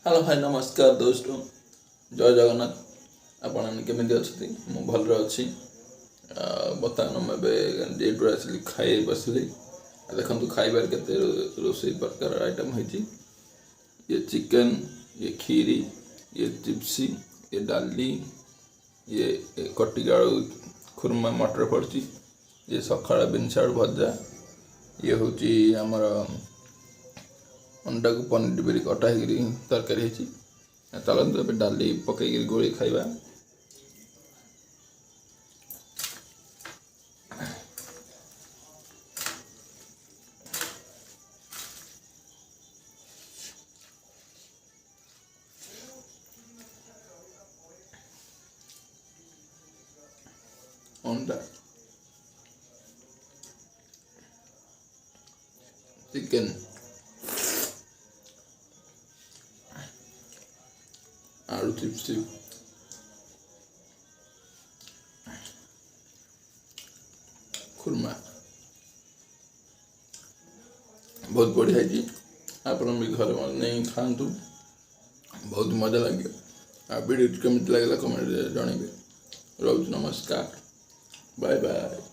Hello hi नमस्कार दोस्तों जय जगन्नाथ आपण केमी अच्छे मु भल अच्छी बर्तमान मुझे जेटू आसली खाई बसली देखो खाइबार के रोसई प्रकार आइटम होती ये चिकन ये खीरी ये चिप्सी ये डाली ये कटिक आलू खुरमा मटर पड़ी ये सकाळ बीन्स आलू भजा ये हूँ आमर अंडा को पनीर बेरी कटा तरकारी चलते ए डाली पकईकि गोली खाइबा। अंडा चिकन आलू चिप्स खुरमा बहुत बढ़िया जी। आप भी घर नहीं खातु बहुत मजा लगे। वीडियो केमी लगे कमेंट जनइबे। रोज नमस्कार बाय बाय।